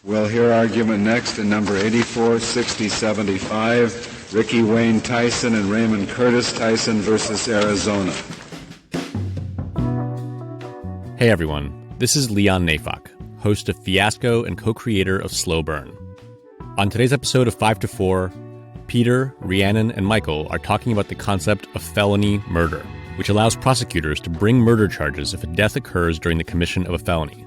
We'll hear argument next in number 84-60-75, Ricky Wayne Tison and Raymond Curtis Tison versus Arizona. Hey everyone, this is Leon Nafok, host of Fiasco and co-creator of Slow Burn. On today's episode of 5 to 4, Peter, Rhiannon, and Michael are talking about the concept of felony murder, which allows prosecutors to bring murder charges if a death occurs during the commission of a felony,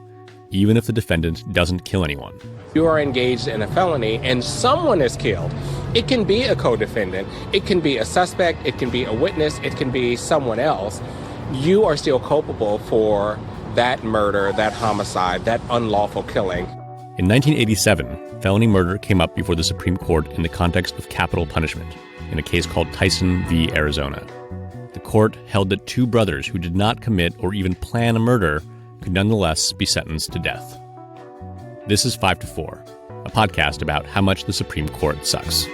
even if the defendant doesn't kill anyone. You are engaged in a felony and someone is killed. It can be a co-defendant, it can be a suspect, it can be a witness, it can be someone else. You are still culpable for that murder, that homicide, that unlawful killing. In 1987, felony murder came up before the Supreme Court in the context of capital punishment, in a case called Tison v. Arizona. The court held that two brothers who did not commit or even plan a murder could nonetheless be sentenced to death. This is 5 to 4, a podcast about how much the Supreme Court sucks.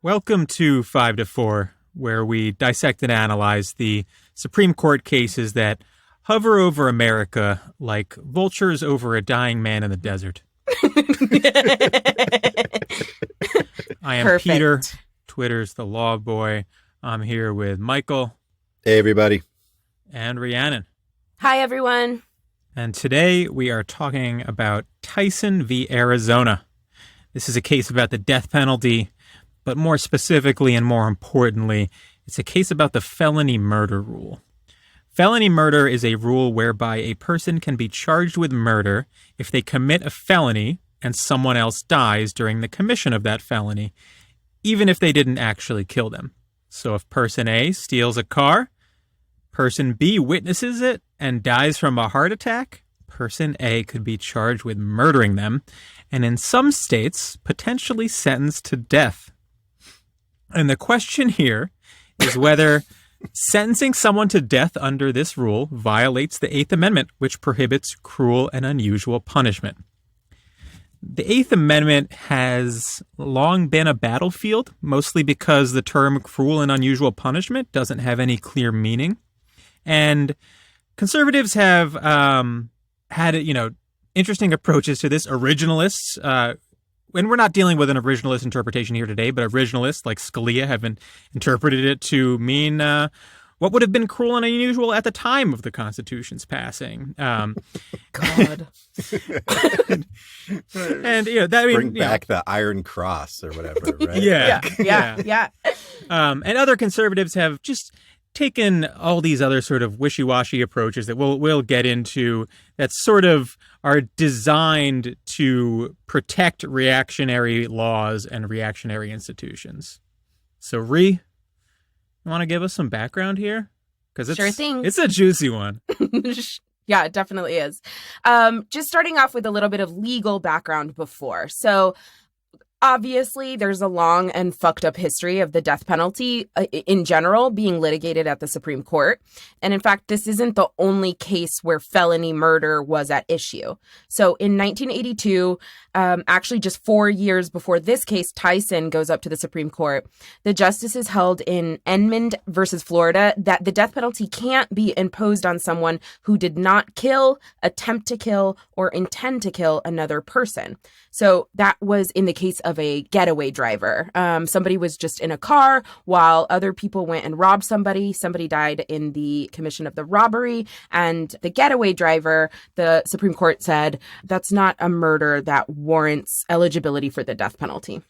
Welcome to 5 to 4, where we dissect and analyze the Supreme Court cases that hover over America like vultures over a dying man in the desert. I am Perfect. Peter, Twitter's the Law Boy. I'm here with Michael. Hey, everybody. And Rhiannon. Hi, everyone. And today we are talking about Tison v. Arizona. This is a case about the death penalty, but more specifically and more importantly, it's a case about the felony murder rule. Felony murder is a rule whereby a person can be charged with murder if they commit a felony and someone else dies during the commission of that felony, even if they didn't actually kill them. So if person A steals a car, person B witnesses it and dies from a heart attack, person A could be charged with murdering them, and in some states, potentially sentenced to death. And the question here is whether sentencing someone to death under this rule violates the Eighth Amendment, which prohibits cruel and unusual punishment. The Eighth Amendment has long been a battlefield, mostly because the term cruel and unusual punishment doesn't have any clear meaning. And conservatives have had, interesting approaches to this. Originalists, and we're not dealing with an originalist interpretation here today, but originalists like Scalia have interpreted it to mean what would have been cruel and unusual at the time of the Constitution's passing. God. and Bring back the Iron Cross or whatever, right? Yeah. And other conservatives have just taken all these other sort of wishy-washy approaches that we'll get into that sort of are designed to protect reactionary laws and reactionary institutions. So, Rhi, you want to give us some background here? Because Sure thing. It's a juicy one. Yeah, it definitely is. Just starting off with a little bit of legal background before. So, obviously, there's a long and fucked up history of the death penalty in general being litigated at the Supreme Court. And in fact, this isn't the only case where felony murder was at issue. So in 1982, actually just 4 years before this case, Tison goes up to the Supreme Court. The justices held in Edmond versus Florida that the death penalty can't be imposed on someone who did not kill, attempt to kill, or intend to kill another person. So that was in the case of a getaway driver. Somebody was just in a car while other people went and robbed somebody. Somebody died in the commission of the robbery. And the getaway driver, the Supreme Court said, that's not a murder that warrants eligibility for the death penalty.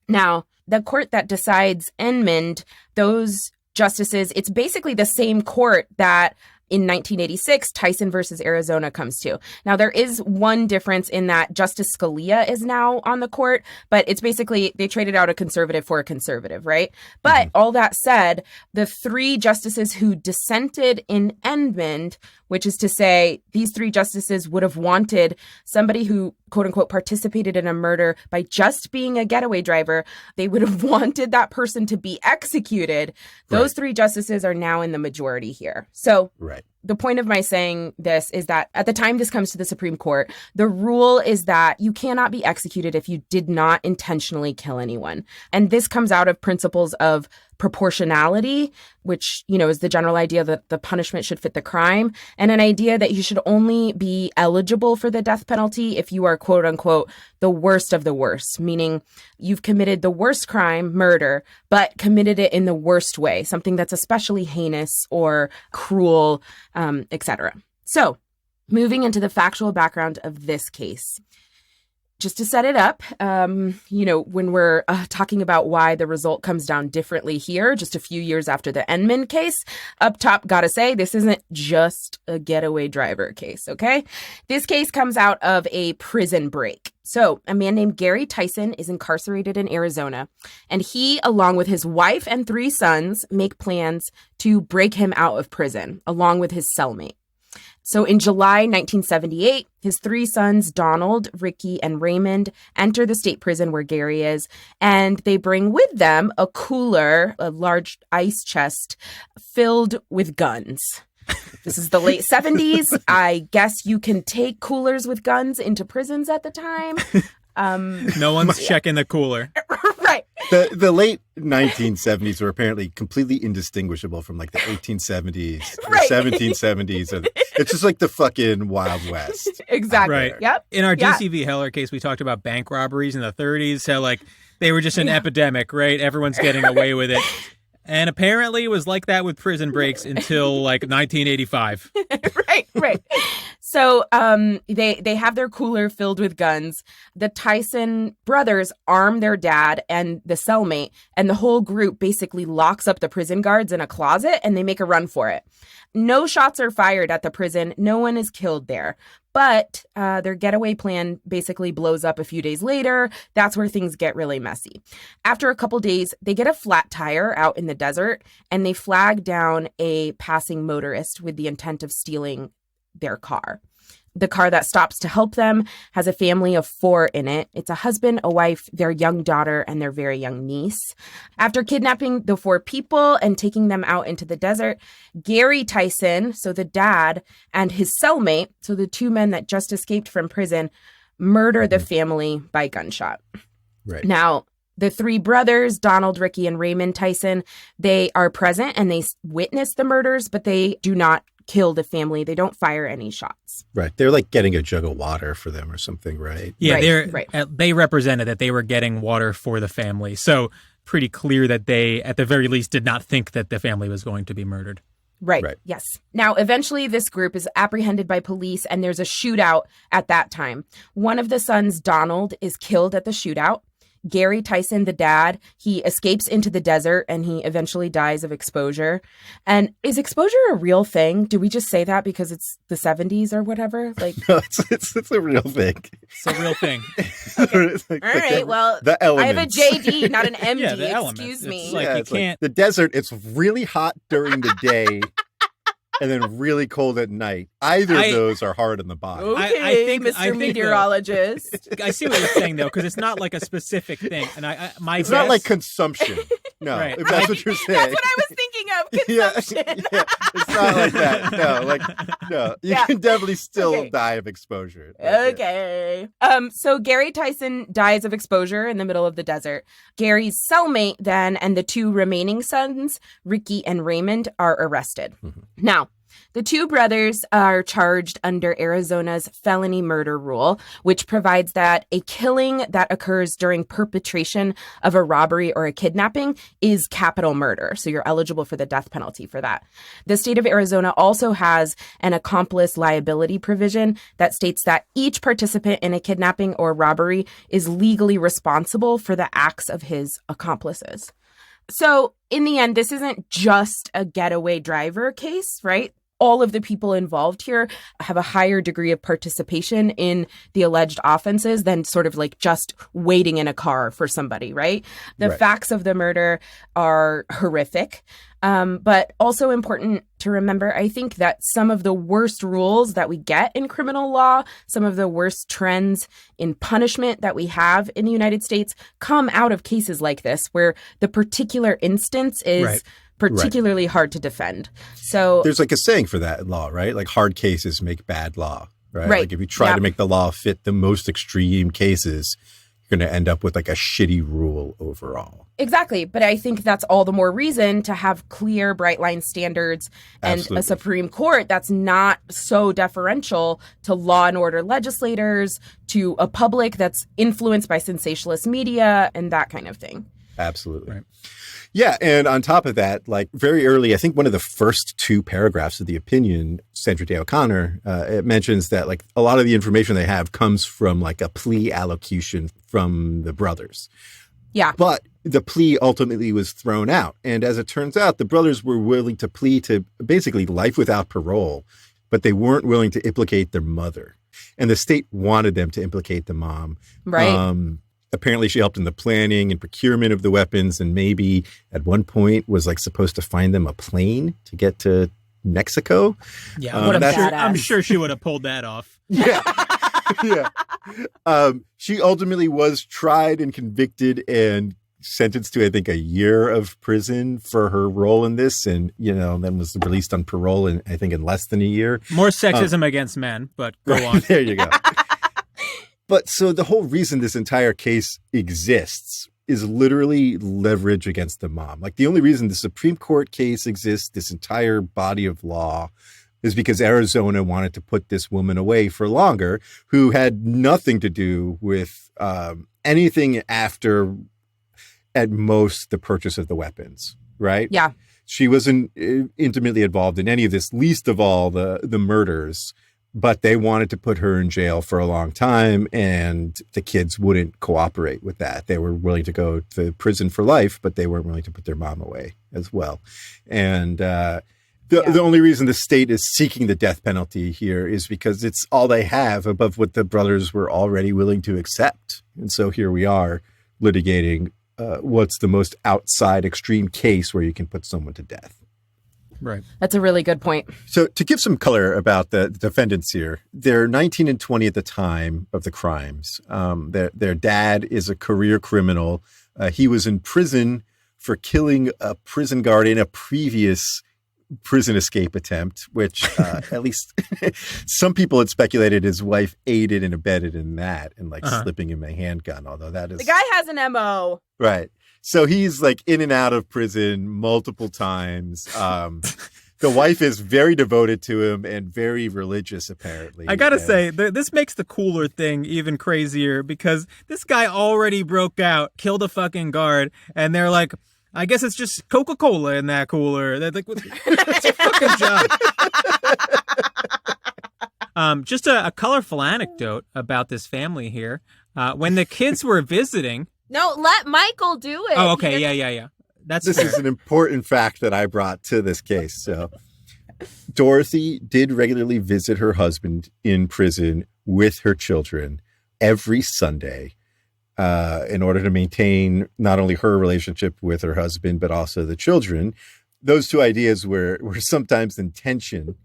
Now, the court that decides Edmond, those justices, it's basically the same court that in 1986, Tison versus Arizona comes to. Now, there is one difference in that Justice Scalia is now on the court, but it's basically they traded out a conservative for a conservative, right? But all that said, the three justices who dissented in Edmond, which is to say these three justices would have wanted somebody who, quote unquote, participated in a murder by just being a getaway driver. They would have wanted that person to be executed. Those three justices are now in the majority here. So right. the point of my saying this is that at the time this comes to the Supreme Court, the rule is that you cannot be executed if you did not intentionally kill anyone. And this comes out of principles of proportionality, which, is the general idea that the punishment should fit the crime, and an idea that you should only be eligible for the death penalty if you are, quote unquote, the worst of the worst, meaning you've committed the worst crime, murder, but committed it in the worst way, something that's especially heinous or cruel, etc. So, moving into the factual background of this case. Just to set it up, when we're talking about why the result comes down differently here, just a few years after the Enman case, up top, gotta say, this isn't just a getaway driver case, okay? This case comes out of a prison break. So a man named Gary Tison is incarcerated in Arizona, and he, along with his wife and 3 sons, make plans to break him out of prison, along with his cellmate. So in July 1978, his 3 sons, Donald, Ricky, and Raymond, enter the state prison where Gary is, and they bring with them a cooler, a large ice chest filled with guns. This is the late 70s. I guess you can take coolers with guns into prisons at the time. No one's checking the cooler. Right. The late 1970s were apparently completely indistinguishable from like the 1870s, Right. the 1770s. It's just like the fucking Wild West. Exactly. Right. Yep. In our Yeah. DCV Heller case, we talked about bank robberies in the 30s. So like they were just an epidemic, right? Everyone's getting away with it. And apparently it was like that with prison breaks until like 1985. Right. So they have their cooler filled with guns. The Tison brothers arm their dad and the cellmate, and the whole group basically locks up the prison guards in a closet, and they make a run for it. No shots are fired at the prison. No one is killed there. But their getaway plan basically blows up a few days later. That's where things get really messy. After a couple days, they get a flat tire out in the desert, and they flag down a passing motorist with the intent of stealing their car. The car that stops to help them has a family of 4 in it. It's a husband, a wife, their young daughter, and their very young niece. After kidnapping the 4 people and taking them out into the desert, Gary Tison, so the dad, and his cellmate, so the 2 men that just escaped from prison, murder the family by gunshot. Right. Now, the 3 brothers, Donald, Ricky, and Raymond Tison, they are present and they witness the murders, but they do not kill the family. They don't fire any shots. Right. They're like getting a jug of water for them or something, right? Yeah, Right. They represented that they were getting water for the family. So pretty clear that they, at the very least, did not think that the family was going to be murdered. Right. Right. Yes. Now, eventually, this group is apprehended by police, and there's a shootout at that time. One of the sons, Donald, is killed at the shootout. Gary Tison, the dad, he escapes into the desert and he eventually dies of exposure. And is exposure a real thing? Do we just say that because it's the 70s or whatever? Like, No, it's a real thing. It's a real thing. It's like all right, well, the I have a elements. JD, not an MD. Yeah, the elements. Excuse me. It's like you it's like can't. the desert, it's really hot during the day and then really cold at night. Either of those are hard on the body. Okay, I think Mr. the- Meteorologist. I see what you're saying though, because it's not like a specific thing. And It's not like consumption. No, Right. if that's what you're saying. That's what I was thinking of. Yeah, Consumption. yeah, it's not like that. No. You Yeah. can definitely still Okay. die of exposure. Okay. So Gary Tison dies of exposure in the middle of the desert. Gary's cellmate then and the 2 remaining sons, Ricky and Raymond, are arrested. Mm-hmm. Now, the 2 brothers are charged under Arizona's felony murder rule, which provides that a killing that occurs during perpetration of a robbery or a kidnapping is capital murder. So you're eligible for the death penalty for that. The state of Arizona also has an accomplice liability provision that states that each participant in a kidnapping or robbery is legally responsible for the acts of his accomplices. So in the end, this isn't just a getaway driver case, right? All of the people involved here have a higher degree of participation in the alleged offenses than sort of like just waiting in a car for somebody, right? The Right. facts of the murder are horrific, but also important to remember, I think, that some of the worst rules that we get in criminal law, some of the worst trends in punishment that we have in the United States come out of cases like this, where the particular instance is Right. particularly hard to defend. So there's like a saying for that in law, right? Like hard cases make bad law, right? Right. Like if you try to make the law fit the most extreme cases, you're going to end up with like a shitty rule overall. Exactly. But I think that's all the more reason to have clear, bright line standards and Absolutely. a Supreme Court that's not so deferential to law and order legislators, to a public that's influenced by sensationalist media and that kind of thing. Absolutely. Right. Yeah. And on top of that, like very early, I think one of the first two paragraphs of the opinion, Sandra Day O'Connor, it mentions that like a lot of the information they have comes from like a plea allocution from the brothers. Yeah. But the plea ultimately was thrown out. And as it turns out, the brothers were willing to plead to basically life without parole, but they weren't willing to implicate their mother. And the state wanted them to implicate the mom. Right. Apparently she helped in the planning and procurement of the weapons, and maybe at one point was like supposed to find them a plane to get to Mexico. Yeah, What a badass. I'm sure she would have pulled that off. Yeah. Yeah. She ultimately was tried and convicted and sentenced to, I think, a year of prison for her role in this. And, then was released on parole in less than a year. More sexism against men, but go on. There you go. But so the whole reason this entire case exists is literally leverage against the mom. Like the only reason the Supreme Court case exists, this entire body of law, is because Arizona wanted to put this woman away for longer, who had nothing to do with anything after, at most, the purchase of the weapons, right? Yeah. She wasn't intimately involved in any of this, least of all the murders. But they wanted to put her in jail for a long time, and the kids wouldn't cooperate with that. They were willing to go to prison for life, but they weren't willing to put their mom away as well. And the only reason the state is seeking the death penalty here is because it's all they have above what the brothers were already willing to accept. And so here we are litigating what's the most outside extreme case where you can put someone to death. Right. That's a really good point. So to give some color about the defendants here, they're 19 and 20 at the time of the crimes. Their dad is a career criminal. He was in prison for killing a prison guard in a previous prison escape attempt, which at least some people had speculated his wife aided and abetted in that and slipping him a handgun, although that is... The guy has an MO. Right. So he's like in and out of prison multiple times. The wife is very devoted to him and very religious, apparently. I gotta say, this makes the cooler thing even crazier because this guy already broke out, killed a fucking guard, and they're like, I guess it's just Coca-Cola in that cooler. They're like, what's your fucking job? Just a colorful anecdote about this family here. When the kids were visiting... No, let Michael do it. Oh, okay. Yeah. This is an important fact that I brought to this case. So Dorothy did regularly visit her husband in prison with her children every Sunday in order to maintain not only her relationship with her husband, but also the children. Those two ideas were sometimes in tension.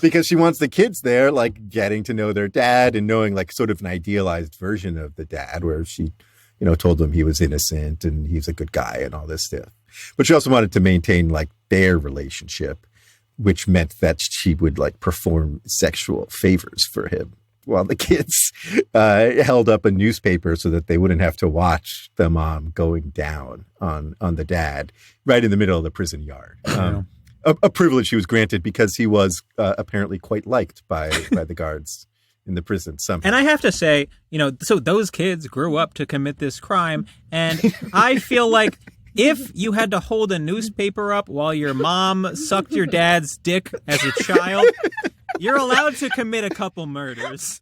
Because she wants the kids there, like getting to know their dad and knowing like sort of an idealized version of the dad where she, told them he was innocent and he's a good guy and all this stuff. But she also wanted to maintain like their relationship, which meant that she would like perform sexual favors for him while the kids held up a newspaper so that they wouldn't have to watch the mom going down on the dad right in the middle of the prison yard. A privilege he was granted because he was apparently quite liked by the guards in the prison somehow. And I have to say, so those kids grew up to commit this crime. And I feel like if you had to hold a newspaper up while your mom sucked your dad's dick as a child, you're allowed to commit a couple murders.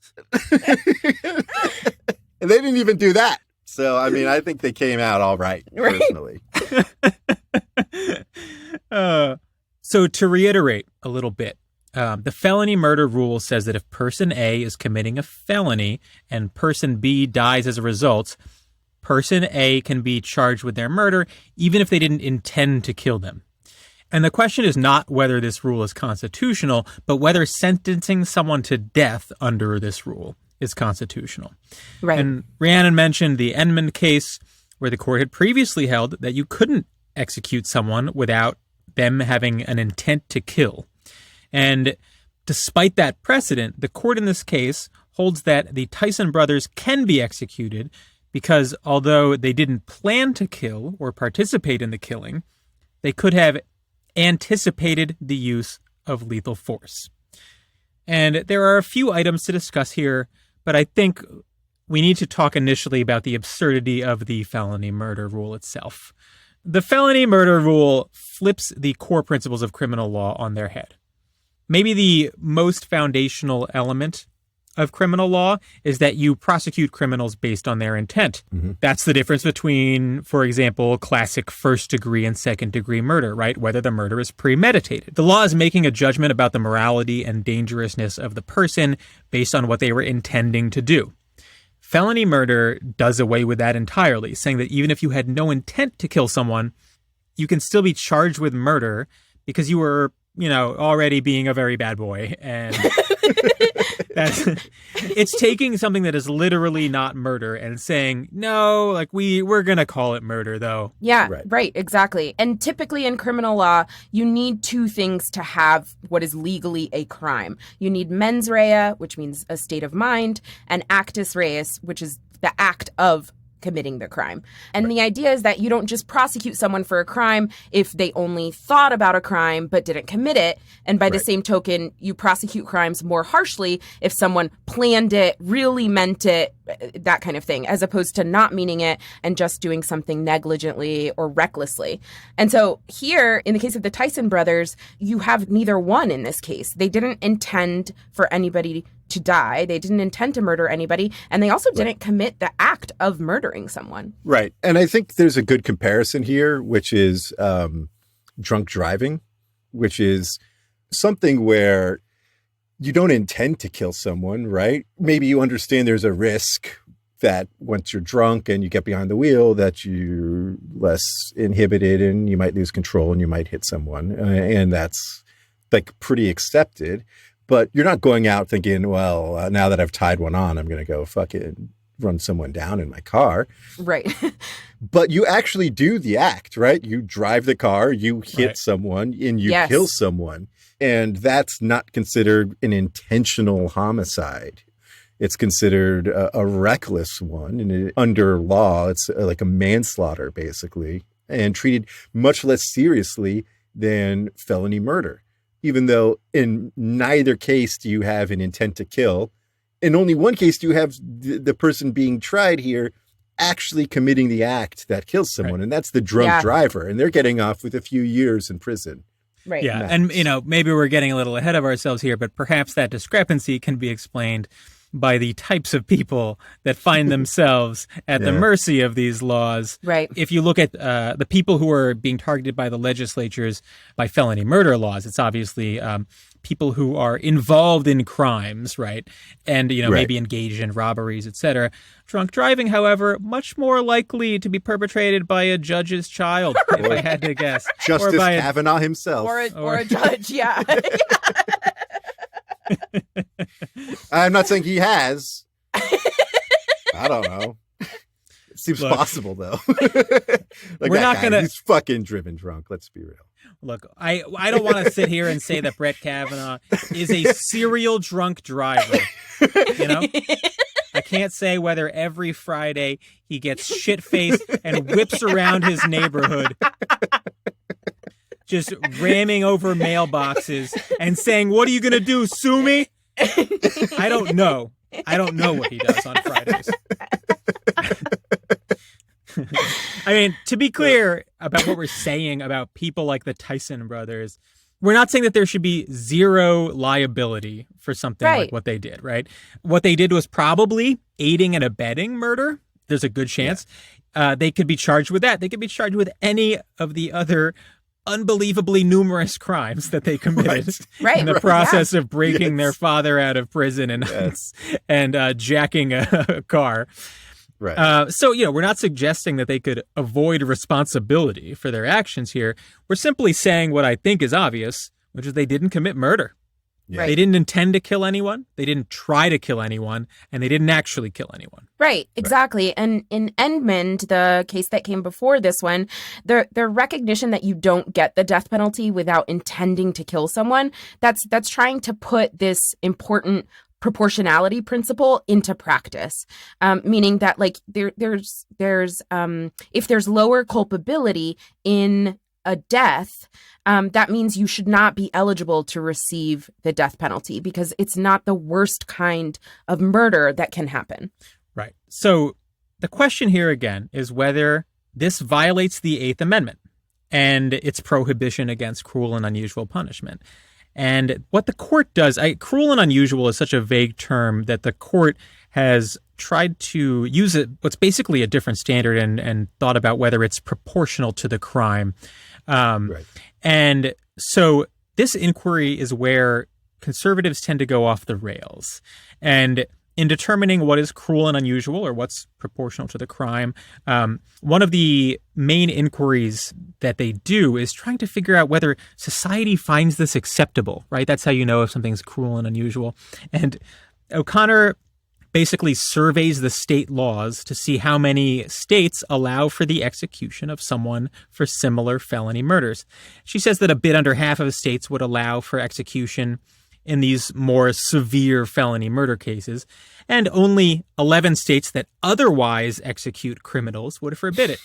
And they didn't even do that. So, I mean, I think they came out all right, personally. So to reiterate a little bit, the felony murder rule says that if person A is committing a felony and person B dies as a result, person A can be charged with their murder even if they didn't intend to kill them. And the question is not whether this rule is constitutional, but whether sentencing someone to death under this rule is constitutional. Right. And Rhiannon mentioned the Edmund case where the court had previously held that you couldn't execute someone without them having an intent to kill. And despite that precedent, the court in this case holds that the Tison brothers can be executed because although they didn't plan to kill or participate in the killing, they could have anticipated the use of lethal force. And there are a few items to discuss here, but I think we need to talk initially about the absurdity of the felony murder rule itself. The felony murder rule flips the core principles of criminal law on their head. Maybe the most foundational element of criminal law is that you prosecute criminals based on their intent. Mm-hmm. That's the difference between, for example, classic first-degree and second-degree murder, right? Whether the murder is premeditated. The law is making a judgment about the morality and dangerousness of the person based on what they were intending to do. Felony murder does away with that entirely, saying that even if you had no intent to kill someone, you can still be charged with murder because you were, already being a very bad boy. And it's taking something that is literally not murder and saying, no, like we're going to call it murder, though. Yeah, right, exactly. And typically in criminal law, you need two things to have what is legally a crime. You need mens rea, which means a state of mind, and actus reus, which is the act of committing the crime. And the idea is that you don't just prosecute someone for a crime if they only thought about a crime but didn't commit it. And by the same token, you prosecute crimes more harshly if someone planned it, really meant it, that kind of thing, as opposed to not meaning it and just doing something negligently or recklessly. And so here, in the case of the Tison brothers, you have neither one in this case. They didn't intend for anybody to die. They didn't intend to murder anybody. And they also didn't commit the act of murdering someone. Right. And I think there's a good comparison here, which is drunk driving, which is something where you don't intend to kill someone, right? Maybe you understand there's a risk that once you're drunk and you get behind the wheel that you're less inhibited and you might lose control and you might hit someone. And that's like pretty accepted. But you're not going out thinking, well, now that I've tied one on, I'm going to go fucking run someone down in my car. Right. But you actually do the act, right? You drive the car, you hit someone, and you kill someone. And that's not considered an intentional homicide. It's considered a reckless one. And under law, it's like a manslaughter, basically, and treated much less seriously than felony murder. Even though in neither case do you have an intent to kill. In only one case do you have the person being tried here actually committing the act that kills someone. And that's the drunk driver. And they're getting off with a few years in prison. Right. Yeah. Max. And, maybe we're getting a little ahead of ourselves here, but perhaps that discrepancy can be explained by the types of people that find themselves at the mercy of these laws. Right. If you look at the people who are being targeted by the legislatures by felony murder laws, it's obviously people who are involved in crimes, right? And, maybe engaged in robberies, etc. Drunk driving, however, much more likely to be perpetrated by a judge's child, if I had to guess. Justice Kavanaugh himself. Or a judge, yeah. I'm not saying he has. I don't know. It seems possible, though. We're not going to... He's fucking driven drunk. Let's be real. Look, I don't want to sit here and say that Brett Kavanaugh is a serial drunk driver. I can't say whether every Friday he gets shit-faced and whips around his neighborhood, just ramming over mailboxes and saying, "What are you going to do, sue me?" I don't know. I don't know what he does on Fridays. I mean, to be clear about what we're saying about people like the Tison brothers, we're not saying that there should be zero liability for something like what they did, right? What they did was probably aiding and abetting murder. There's a good chance. They could be charged with that. They could be charged with any of the other unbelievably numerous crimes that they committed in the process of breaking their father out of prison and jacking a car. Right. So, we're not suggesting that they could avoid responsibility for their actions here. We're simply saying what I think is obvious, which is they didn't commit murder. Yeah. Right. They didn't intend to kill anyone. They didn't try to kill anyone. And they didn't actually kill anyone. Right, exactly. And in Endmund, the case that came before this one, the recognition that you don't get the death penalty without intending to kill someone, that's trying to put this important proportionality principle into practice, meaning that like there's if there's lower culpability in a death, that means you should not be eligible to receive the death penalty because it's not the worst kind of murder that can happen. Right. So the question here again is whether this violates the Eighth Amendment and its prohibition against cruel and unusual punishment. And what the court does, cruel and unusual is such a vague term that the court has tried to use what's basically a different standard and thought about whether it's proportional to the crime. Right. And so this inquiry is where conservatives tend to go off the rails. And in determining what is cruel and unusual or what's proportional to the crime, one of the main inquiries that they do is trying to figure out whether society finds this acceptable, right? That's how you know if something's cruel and unusual. And O'Connor basically surveys the state laws to see how many states allow for the execution of someone for similar felony murders. She says that a bit under half of states would allow for execution in these more severe felony murder cases, and only 11 states that otherwise execute criminals would forbid it.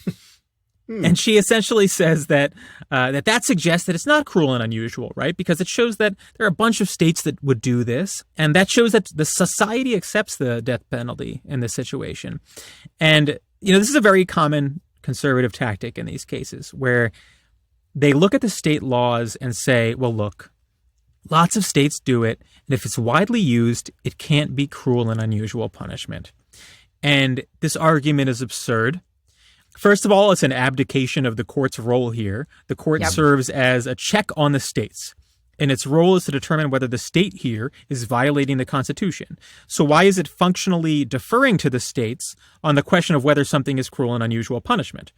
And she essentially says that that suggests that it's not cruel and unusual, right? Because it shows that there are a bunch of states that would do this, and that shows that the society accepts the death penalty in this situation. And, this is a very common conservative tactic in these cases, where they look at the state laws and say, well, look, lots of states do it, and if it's widely used, it can't be cruel and unusual punishment. And this argument is absurd. First of all, it's an abdication of the court's role here. The court serves as a check on the states, and its role is to determine whether the state here is violating the Constitution. So why is it functionally deferring to the states on the question of whether something is cruel and unusual punishment?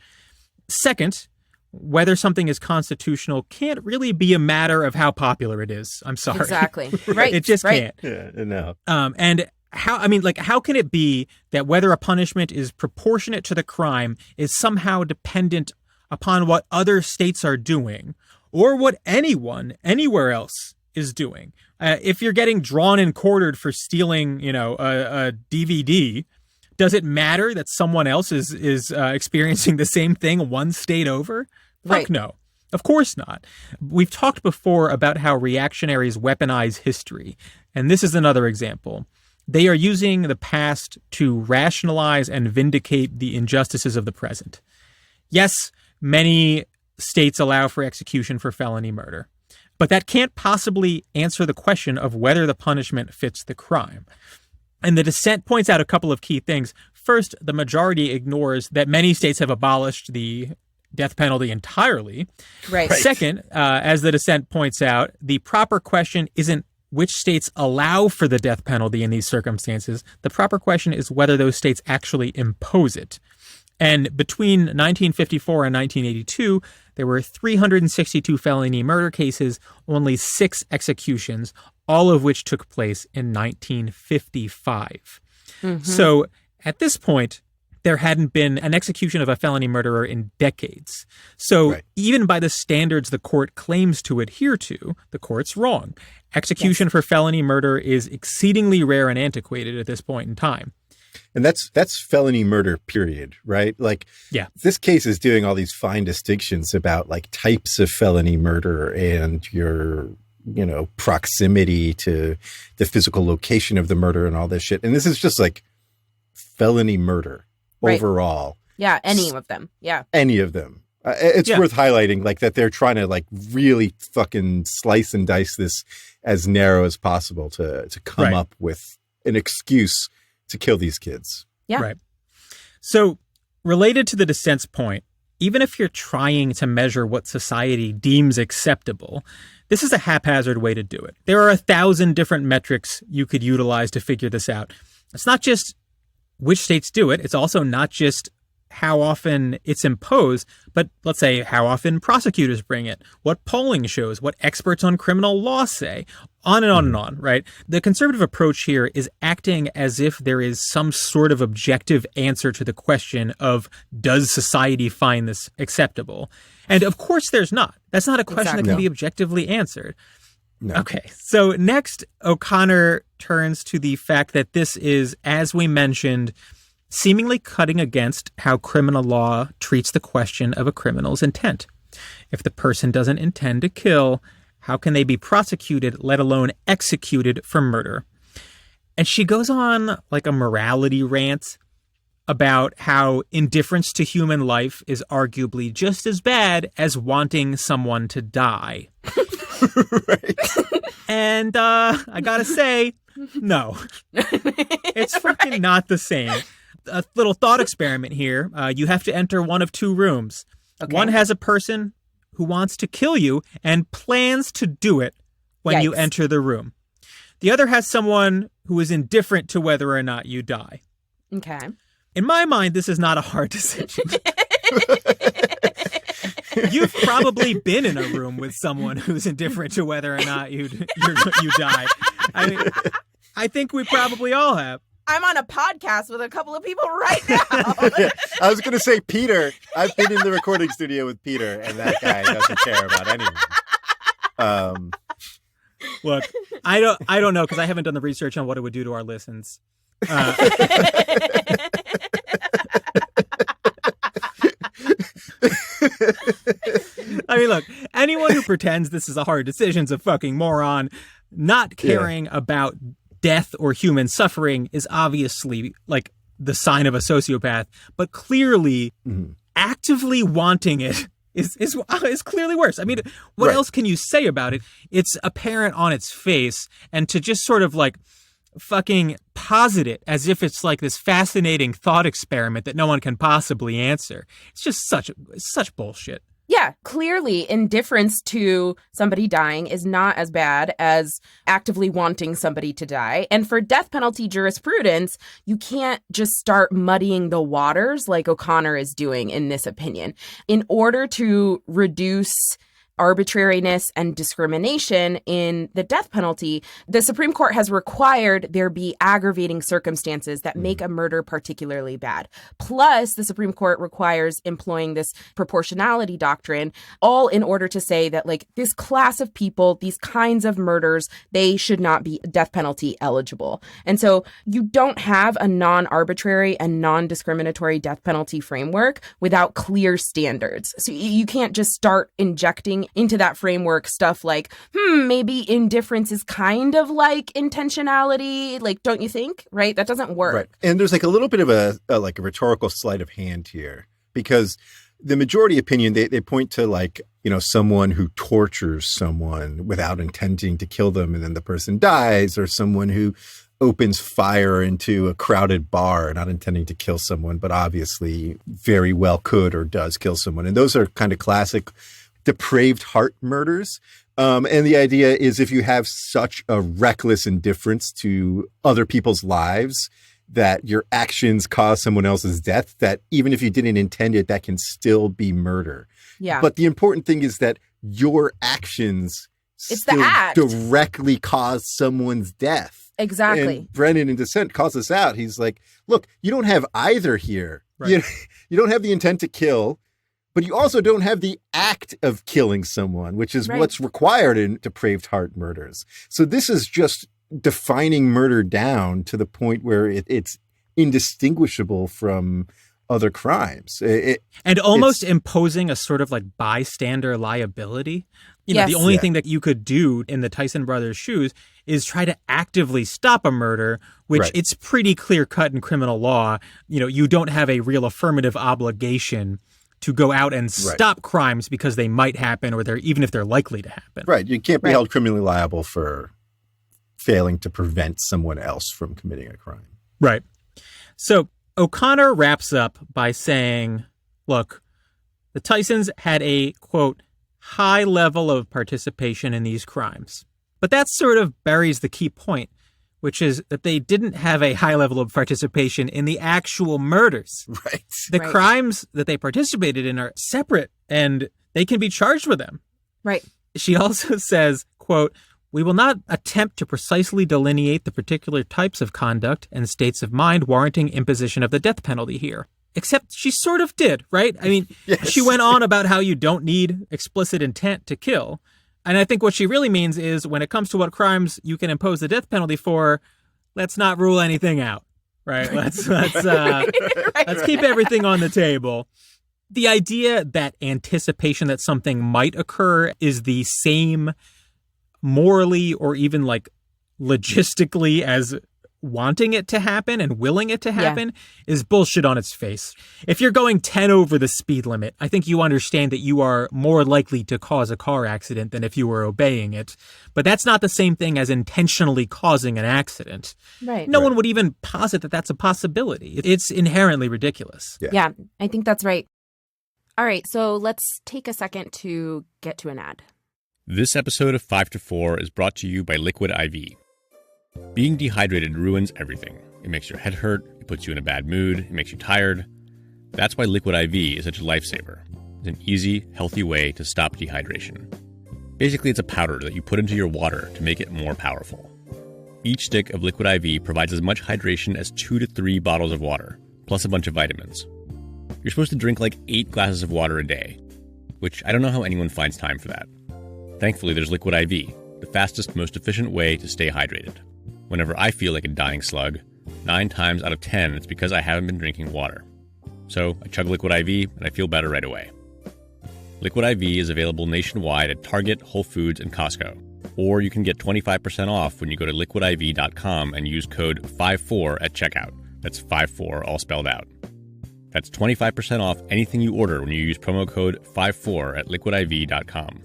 Second, whether something is constitutional can't really be a matter of how popular it is. I'm sorry. Exactly. Right. It just can't. Yeah, no. And how can it be that whether a punishment is proportionate to the crime is somehow dependent upon what other states are doing or what anyone anywhere else is doing? If you're getting drawn and quartered for stealing, a DVD, does it matter that someone else is experiencing the same thing one state over? Fuck no. Of course not. We've talked before about how reactionaries weaponize history, and this is another example. They are using the past to rationalize and vindicate the injustices of the present. Yes, many states allow for execution for felony murder, but that can't possibly answer the question of whether the punishment fits the crime. And the dissent points out a couple of key things. First, the majority ignores that many states have abolished the death penalty entirely. Right. Second, as the dissent points out, the proper question isn't which states allow for the death penalty in these circumstances. The proper question is whether those states actually impose it. And between 1954 and 1982, there were 362 felony murder cases, only 6 executions, all of which took place in 1955. Mm-hmm. So at this point, there hadn't been an execution of a felony murderer in decades. So even by the standards the court claims to adhere to, the court's wrong. Execution for felony murder is exceedingly rare and antiquated at this point in time. And that's felony murder, period, right? Like, this case is doing all these fine distinctions about like types of felony murder and your, proximity to the physical location of the murder and all this shit. And this is just like felony murder overall. Yeah, any of them. Yeah. Any of them. It's worth highlighting like that they're trying to like really fucking slice and dice this as narrow as possible to come up with an excuse to kill these kids. Yeah. Right. So related to the dissent's point, even if you're trying to measure what society deems acceptable, this is a haphazard way to do it. There are 1,000 different metrics you could utilize to figure this out. It's not just which states do it. It's also not just how often it's imposed, but let's say how often prosecutors bring it, what polling shows, what experts on criminal law say, on and on and on, right? The conservative approach here is acting as if there is some sort of objective answer to the question of, does society find this acceptable? And of course there's not. That's not a question that can be objectively answered. No. Okay, so next, O'Connor turns to the fact that this is, as we mentioned, seemingly cutting against how criminal law treats the question of a criminal's intent. If the person doesn't intend to kill, how can they be prosecuted, let alone executed for murder? And she goes on like a morality rant about how indifference to human life is arguably just as bad as wanting someone to die. Right. And I gotta say, no. It's fucking not the same. A little thought experiment here. You have to enter one of two rooms. Okay. One has a person who wants to kill you and plans to do it when you enter the room. The other has someone who is indifferent to whether or not you die. Okay. In my mind, this is not a hard decision. You've probably been in a room with someone who's indifferent to whether or not you die. I mean, I think we probably all have. I'm on a podcast with a couple of people right now. Yeah, I was going to say, Peter. I've been in the recording studio with Peter, and that guy doesn't care about anything. Look, I don't know because I haven't done the research on what it would do to our listens. I mean, look, anyone who pretends this is a hard decision's a fucking moron. Not caring about death or human suffering is obviously like the sign of a sociopath, but clearly actively wanting it is clearly worse. I mean, what else can you say about it? It's apparent on its face, and to just sort of like fucking posit it as if it's like this fascinating thought experiment that no one can possibly answer. It's just such bullshit. Yeah, clearly indifference to somebody dying is not as bad as actively wanting somebody to die. And for death penalty jurisprudence, you can't just start muddying the waters like O'Connor is doing in this opinion. In order to reduce arbitrariness and discrimination in the death penalty, the Supreme Court has required there be aggravating circumstances that make a murder particularly bad. Plus, the Supreme Court requires employing this proportionality doctrine, all in order to say that, like, this class of people, these kinds of murders, they should not be death penalty eligible. And so you don't have a non-arbitrary and non-discriminatory death penalty framework without clear standards. So you can't just start injecting into that framework stuff like, maybe indifference is kind of like intentionality. Like, don't you think? Right? That doesn't work. Right. And there's like a little bit of a rhetorical sleight of hand here, because the majority opinion, they point to like, someone who tortures someone without intending to kill them and then the person dies, or someone who opens fire into a crowded bar not intending to kill someone, but obviously very well could or does kill someone. And those are kind of classic depraved heart murders. And the idea is if you have such a reckless indifference to other people's lives that your actions cause someone else's death, that even if you didn't intend it, that can still be murder. Yeah. But the important thing is that your actions directly cause someone's death. Exactly. And Brennan in Dissent calls this out. He's like, look, you don't have either here. Right. You don't have the intent to kill, but you also don't have the act of killing someone, which is what's required in depraved heart murders. So this is just defining murder down to the point where it's indistinguishable from other crimes. And almost imposing a sort of like bystander liability. The only thing that you could do in the Tison brothers' shoes is try to actively stop a murder, which it's pretty clear cut in criminal law. You don't have a real affirmative obligation to go out and stop crimes because they might happen, or even if they're likely to happen. Right. You can't be held criminally liable for failing to prevent someone else from committing a crime. Right. So O'Connor wraps up by saying, look, the Tisons had a, quote, high level of participation in these crimes. But that sort of buries the key point, which is that they didn't have a high level of participation in the actual murders. Right. The crimes that they participated in are separate, and they can be charged with them. Right. She also says, quote, "We will not attempt to precisely delineate the particular types of conduct and states of mind warranting imposition of the death penalty here." Except she sort of did, right? I mean, Yes. She went on about how you don't need explicit intent to kill. And I think what she really means is when it comes to what crimes you can impose the death penalty for, let's not rule anything out, right? Let's keep everything on the table. The idea that anticipation that something might occur is the same morally or even like logistically as wanting it to happen and willing it to happen is bullshit on its face. If you're going 10 over the speed limit, I think you understand that you are more likely to cause a car accident than if you were obeying it. But that's not the same thing as intentionally causing an accident. Right. No one would even posit that that's a possibility. It's inherently ridiculous. Yeah, I think that's right. All right, so let's take a second to get to an ad. This episode of 5 to 4 is brought to you by Liquid IV. Being dehydrated ruins everything. It makes your head hurt, it puts you in a bad mood, it makes you tired. That's why Liquid IV is such a lifesaver. It's an easy, healthy way to stop dehydration. Basically, it's a powder that you put into your water to make it more powerful. Each stick of Liquid IV provides as much hydration as 2 to 3 bottles of water, plus a bunch of vitamins. You're supposed to drink like 8 glasses of water a day, which I don't know how anyone finds time for that. Thankfully, there's Liquid IV, the fastest, most efficient way to stay hydrated. Whenever I feel like a dying slug, 9 times out of 10, it's because I haven't been drinking water. So I chug Liquid IV and I feel better right away. Liquid IV is available nationwide at Target, Whole Foods, and Costco. Or you can get 25% off when you go to liquidiv.com and use code 54 at checkout. That's 54 all spelled out. That's 25% off anything you order when you use promo code 54 at liquidiv.com.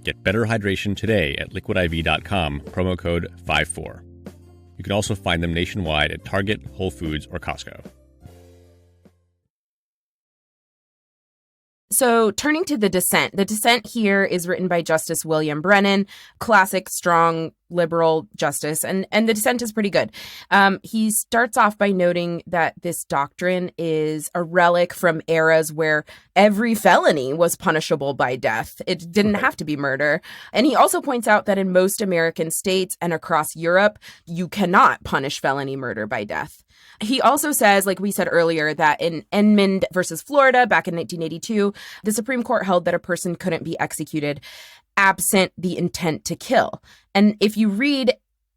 Get better hydration today at liquidiv.com, promo code 54. You can also find them nationwide at Target, Whole Foods, or Costco. So turning to the dissent. The dissent here is written by Justice William Brennan, classic, strong, liberal justice. And the dissent is pretty good. He starts off by noting that this doctrine is a relic from eras where every felony was punishable by death. It didn't have to be murder. And he also points out that in most American states and across Europe, you cannot punish felony murder by death. He also says, like we said earlier, that in Edmund versus Florida back in 1982, the Supreme Court held that a person couldn't be executed absent the intent to kill. And if you read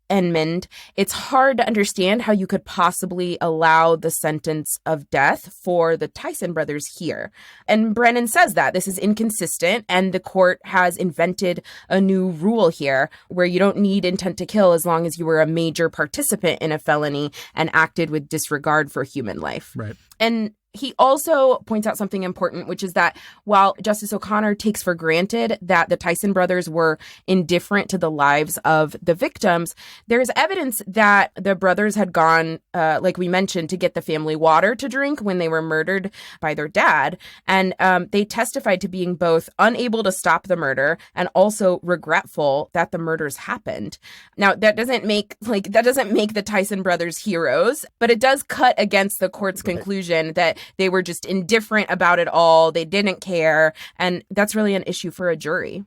Edmund, it's hard to understand how you could possibly allow the sentence of death for the Tison brothers here. And Brennan says that this is inconsistent, and the court has invented a new rule here where you don't need intent to kill as long as you were a major participant in a felony and acted with disregard for human life. Right. And he also points out something important, which is that while Justice O'Connor takes for granted that the Tison brothers were indifferent to the lives of the victims, there's evidence that the brothers had gone, like we mentioned, to get the family water to drink when they were murdered by their dad. And they testified to being both unable to stop the murder and also regretful that the murders happened. Now, that doesn't make the Tison brothers heroes, but it does cut against the court's conclusion that they were just indifferent about it all. They didn't care. And that's really an issue for a jury.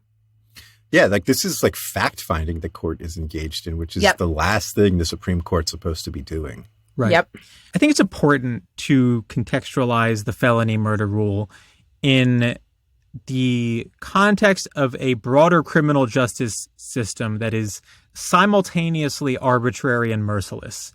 Yeah, like this is like fact-finding the court is engaged in, which is the last thing the Supreme Court's supposed to be doing. Right. Yep. I think it's important to contextualize the felony murder rule in the context of a broader criminal justice system that is simultaneously arbitrary and merciless.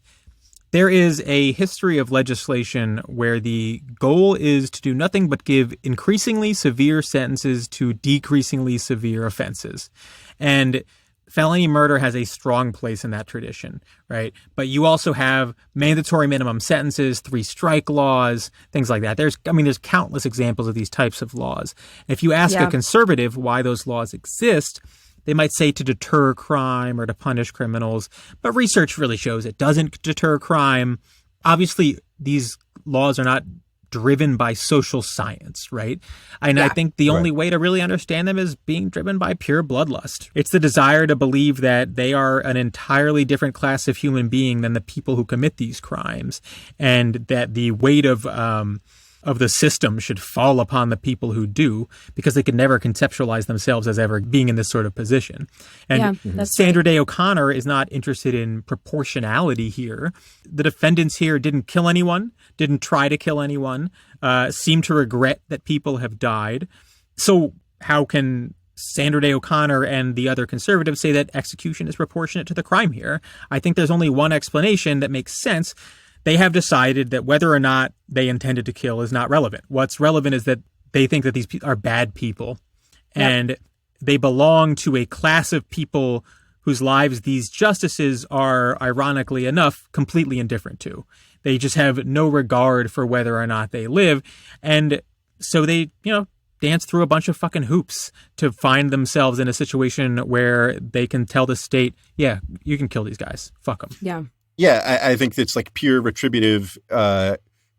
There is a history of legislation where the goal is to do nothing but give increasingly severe sentences to decreasingly severe offenses. And felony murder has a strong place in that tradition, right? But you also have mandatory minimum sentences, 3-strike laws, things like that. There's countless examples of these types of laws. If you ask a conservative why those laws exist, they might say to deter crime or to punish criminals, but research really shows it doesn't deter crime. Obviously, these laws are not driven by social science, right? And I think the only way to really understand them is being driven by pure bloodlust. It's the desire to believe that they are an entirely different class of human being than the people who commit these crimes, and that the weight of the system should fall upon the people who do, because they could never conceptualize themselves as ever being in this sort of position. And Sandra Day O'Connor is not interested in proportionality here. The defendants here didn't kill anyone, didn't try to kill anyone, seem to regret that people have died. So how can Sandra Day O'Connor and the other conservatives say that execution is proportionate to the crime here? I think there's only one explanation that makes sense. They have decided that whether or not they intended to kill is not relevant. What's relevant is that they think that these are bad people, and they belong to a class of people whose lives these justices are, ironically enough, completely indifferent to. They just have no regard for whether or not they live. And so they, dance through a bunch of fucking hoops to find themselves in a situation where they can tell the state, yeah, you can kill these guys. Fuck them. Yeah. Yeah, I think it's like pure retributive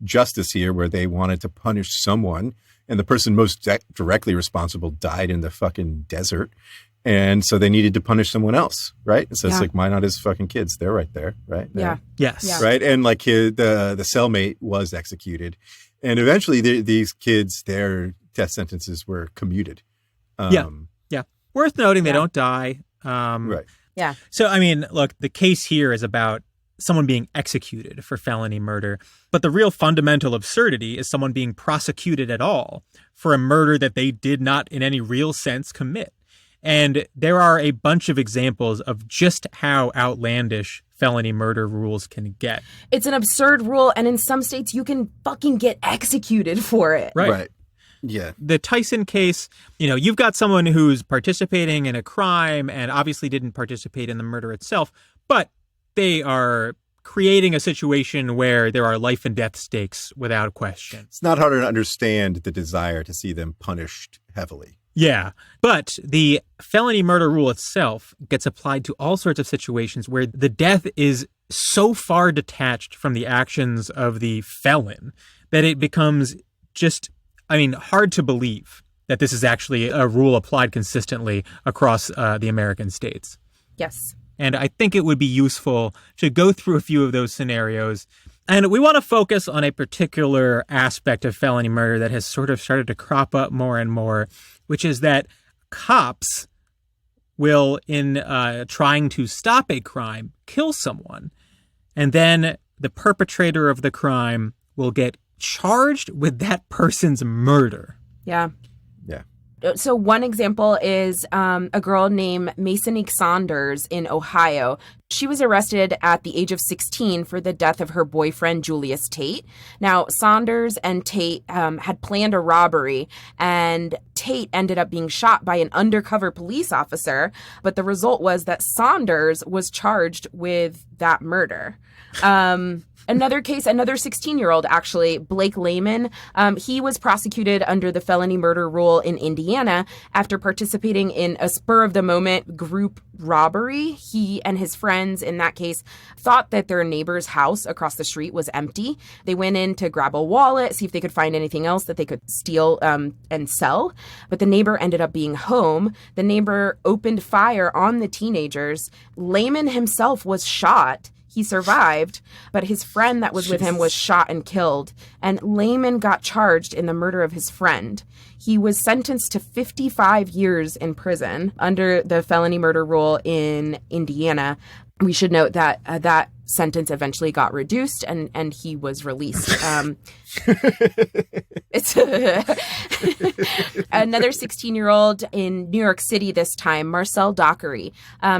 justice here, where they wanted to punish someone, and the person most directly responsible died in the fucking desert, and so they needed to punish someone else, right? So it's like, why not his fucking kids? They're right there, right? Yeah. Yes. Yeah. Right, and like the cellmate was executed, and eventually these kids, their death sentences were commuted. Yeah. Worth noting, they don't die. Right. Yeah. So, I mean, look, the case here is about someone being executed for felony murder. But the real fundamental absurdity is someone being prosecuted at all for a murder that they did not in any real sense commit. And there are a bunch of examples of just how outlandish felony murder rules can get. It's an absurd rule, and in some states you can fucking get executed for it. Right. Yeah. The Tison case, you've got someone who's participating in a crime and obviously didn't participate in the murder itself, but they are creating a situation where there are life and death stakes without question. It's not hard to understand the desire to see them punished heavily. Yeah, but the felony murder rule itself gets applied to all sorts of situations where the death is so far detached from the actions of the felon that it becomes just, hard to believe that this is actually a rule applied consistently across the American states. Yes. And I think it would be useful to go through a few of those scenarios. And we want to focus on a particular aspect of felony murder that has sort of started to crop up more and more, which is that cops will, in trying to stop a crime, kill someone. And then the perpetrator of the crime will get charged with that person's murder. Yeah. Yeah. So one example is a girl named Masonique Saunders in Ohio. She was arrested at the age of 16 for the death of her boyfriend, Julius Tate. Now, Saunders and Tate had planned a robbery, and Tate ended up being shot by an undercover police officer. But the result was that Saunders was charged with that murder. Another case, another 16-year-old, actually, Blake Lehman, he was prosecuted under the felony murder rule in Indiana after participating in a spur-of-the-moment group robbery. He and his friends, in that case, thought that their neighbor's house across the street was empty. They went in to grab a wallet, see if they could find anything else that they could steal and sell. But the neighbor ended up being home. The neighbor opened fire on the teenagers. Lehman himself was shot. He survived, but his friend that was with him was shot and killed. And Lehman got charged in the murder of his friend. He was sentenced to 55 years in prison under the felony murder rule in Indiana. We should note that that sentence eventually got reduced and he was released. It's another 16-year-old in New York City this time, Marcel Dockery.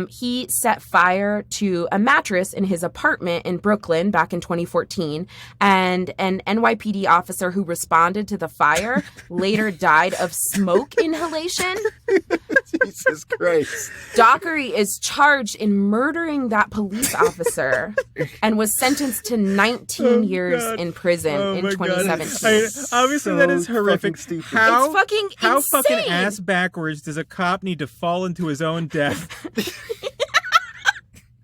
He set fire to a mattress in his apartment in Brooklyn back in 2014, and an NYPD officer who responded to the fire later died of smoke inhalation. Jesus Christ. Dockery is charged in murdering that police officer and was sentenced to 19 years in prison in 2017. Obviously, that is horrific. Stupid. How It's fucking how insane. fucking ass backwards does a cop need to fall into his own death?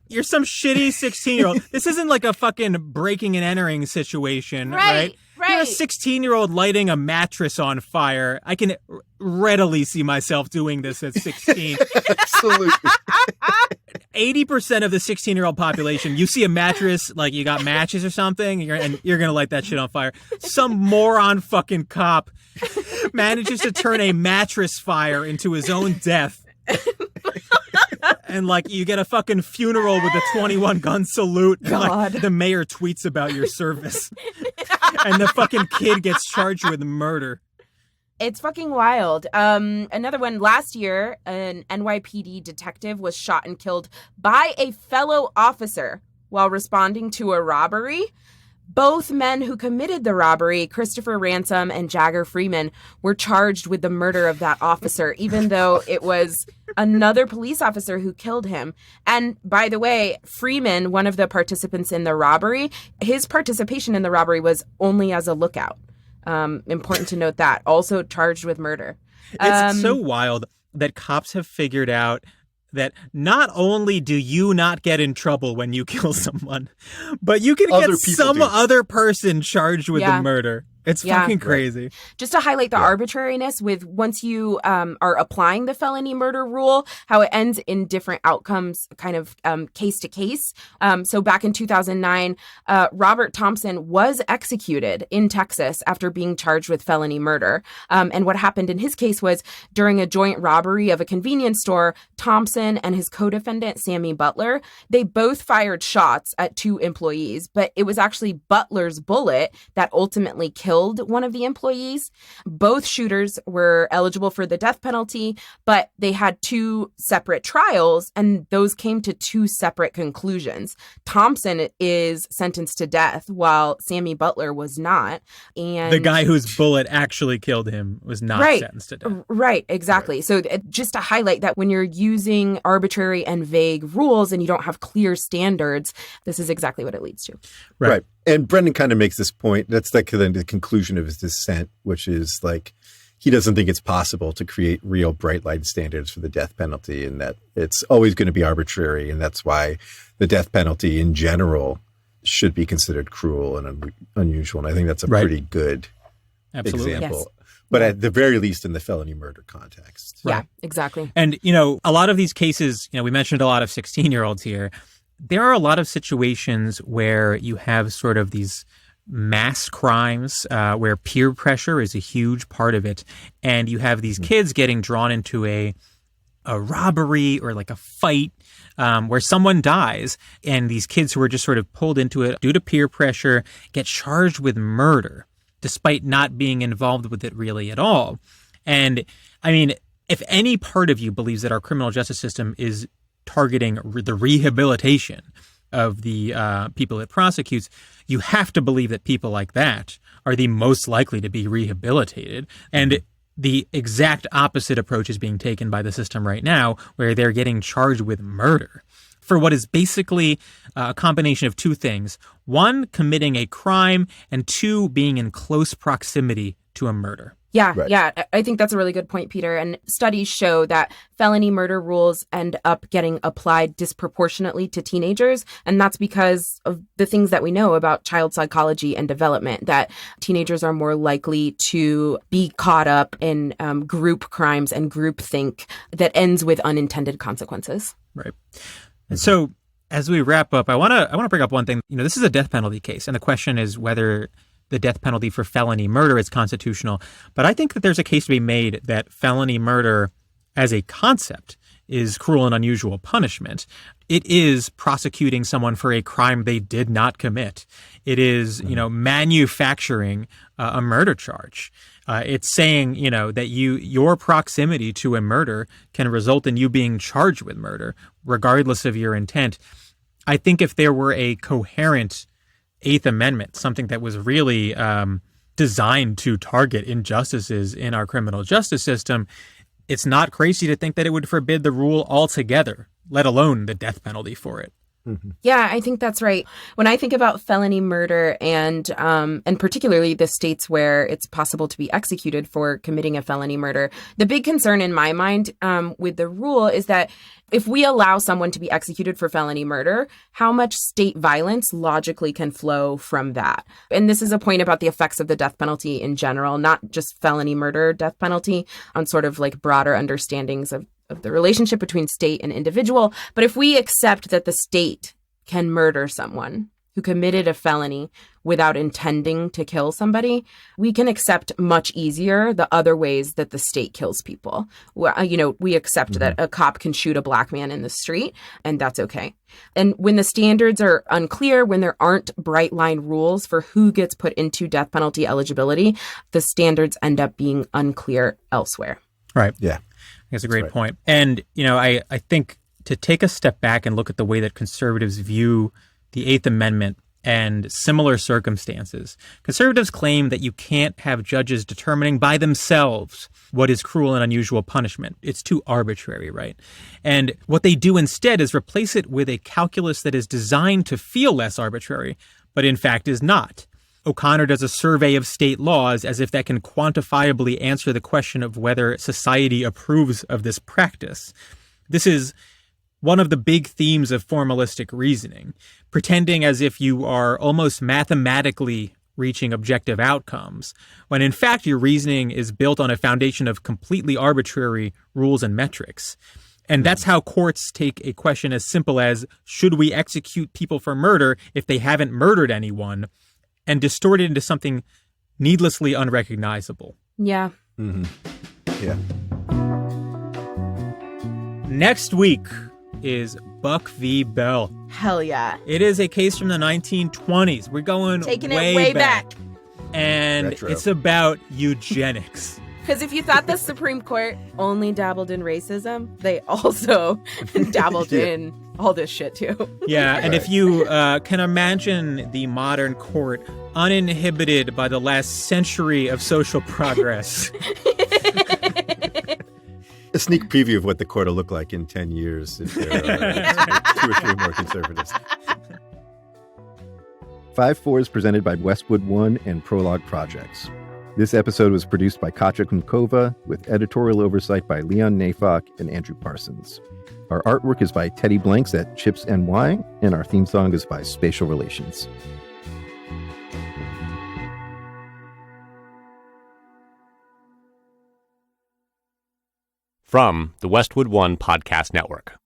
You're some shitty 16-year-old. This isn't like a fucking breaking and entering situation, right? Right. a 16-year-old lighting a mattress on fire, I can readily see myself doing this at 16. Absolutely. 80% of the 16-year-old population, you see a mattress, like you got matches or something, and you're going to light that shit on fire. Some moron fucking cop manages to turn a mattress fire into his own death. And, like, you get a fucking funeral with a 21-gun salute. And, like, the mayor tweets about your service. And the fucking kid gets charged with murder. It's fucking wild. Another one, last year, an NYPD detective was shot and killed by a fellow officer while responding to a robbery. Both men who committed the robbery, Christopher Ransom and Jagger Freeman, were charged with the murder of that officer, even though it was another police officer who killed him. And by the way, Freeman, one of the participants in the robbery, his participation in the robbery was only as a lookout. Important to note that. Also charged with murder. It's so wild that cops have figured out that not only do you not get in trouble when you kill someone, but you can get some other person charged with the murder. It's fucking crazy. Just to highlight the arbitrariness with once you are applying the felony murder rule, how it ends in different outcomes, kind of case to case. So back in 2009, Robert Thompson was executed in Texas after being charged with felony murder. And what happened in his case was during a joint robbery of a convenience store, Thompson and his co-defendant, Sammy Butler, they both fired shots at two employees, but it was actually Butler's bullet that ultimately killed one of the employees. Both shooters were eligible for the death penalty, but they had two separate trials, and those came to two separate conclusions. Thompson is sentenced to death, while Sammy Butler was not. And the guy whose bullet actually killed him was not sentenced to death. Right, exactly. Right. So just to highlight that when you're using arbitrary and vague rules and you don't have clear standards, this is exactly what it leads to. Right. And Brennan kind of makes this point. That's like the conclusion of his dissent, which is like he doesn't think it's possible to create real bright line standards for the death penalty, and that it's always going to be arbitrary. And that's why the death penalty in general should be considered cruel and unusual. And I think that's a pretty good example. Yes. But at the very least in the felony murder context. Yeah, exactly. And, you know, a lot of these cases, you know, we mentioned a lot of 16-year-olds here. There are a lot of situations where you have sort of these mass crimes where peer pressure is a huge part of it. And you have these kids getting drawn into a robbery or like a fight where someone dies. And these kids who are just sort of pulled into it due to peer pressure get charged with murder, despite not being involved with it really at all. And I mean, if any part of you believes that our criminal justice system is targeting the rehabilitation of the people it prosecutes, you have to believe that people like that are the most likely to be rehabilitated. And the exact opposite approach is being taken by the system right now, where they're getting charged with murder for what is basically a combination of two things. One, committing a crime, and two, being in close proximity to a murder. Yeah, I think that's a really good point, Peter. And studies show that felony murder rules end up getting applied disproportionately to teenagers. And that's because of the things that we know about child psychology and development, that teenagers are more likely to be caught up in group crimes and groupthink that ends with unintended consequences. Right. And so as we wrap up, I want to bring up one thing. You know, this is a death penalty case, and the question is whether the death penalty for felony murder is constitutional. But I think that there's a case to be made that felony murder as a concept is cruel and unusual punishment. It is prosecuting someone for a crime they did not commit. It is, you know, manufacturing a murder charge. It's saying, you know, that your proximity to a murder can result in you being charged with murder, regardless of your intent. I think if there were a coherent Eighth Amendment, something that was really designed to target injustices in our criminal justice system, it's not crazy to think that it would forbid the rule altogether, let alone the death penalty for it. Yeah, I think that's right. When I think about felony murder and particularly the states where it's possible to be executed for committing a felony murder, the big concern in my mind with the rule is that if we allow someone to be executed for felony murder, how much state violence logically can flow from that? And this is a point about the effects of the death penalty in general, not just felony murder death penalty, on sort of like broader understandings of the relationship between state and individual. But if we accept that the state can murder someone who committed a felony without intending to kill somebody, we can accept much easier the other ways that the state kills people. We accept that a cop can shoot a black man in the street, and that's okay. And when the standards are unclear, when there aren't bright line rules for who gets put into death penalty eligibility, the standards end up being unclear elsewhere. Right. Yeah. That's a great point. And, I think to take a step back and look at the way that conservatives view the Eighth Amendment and similar circumstances, conservatives claim that you can't have judges determining by themselves what is cruel and unusual punishment. It's too arbitrary, right? And what they do instead is replace it with a calculus that is designed to feel less arbitrary, but in fact is not. O'Connor does a survey of state laws as if that can quantifiably answer the question of whether society approves of this practice. This is one of the big themes of formalistic reasoning, pretending as if you are almost mathematically reaching objective outcomes, when in fact your reasoning is built on a foundation of completely arbitrary rules and metrics. And that's how courts take a question as simple as, should we execute people for murder if they haven't murdered anyone, and distort it into something needlessly unrecognizable. Yeah. Mm-hmm. Yeah. Next week is Buck v. Bell. Hell yeah. It is a case from the 1920s. We're going taking way it way back. And Retro. It's about eugenics. Because if you thought the Supreme Court only dabbled in racism, they also dabbled in all this shit too. Yeah, and if you can imagine the modern court uninhibited by the last century of social progress. A sneak preview of what the court will look like in 10 years if there are 2 or 3 more conservatives. 5-4 is presented by Westwood One and Prologue Projects. This episode was produced by Katja Kumkova with editorial oversight by Leon Nafok and Andrew Parsons. Our artwork is by Teddy Blanks at Chips NY, and our theme song is by Spatial Relations. From the Westwood One Podcast Network.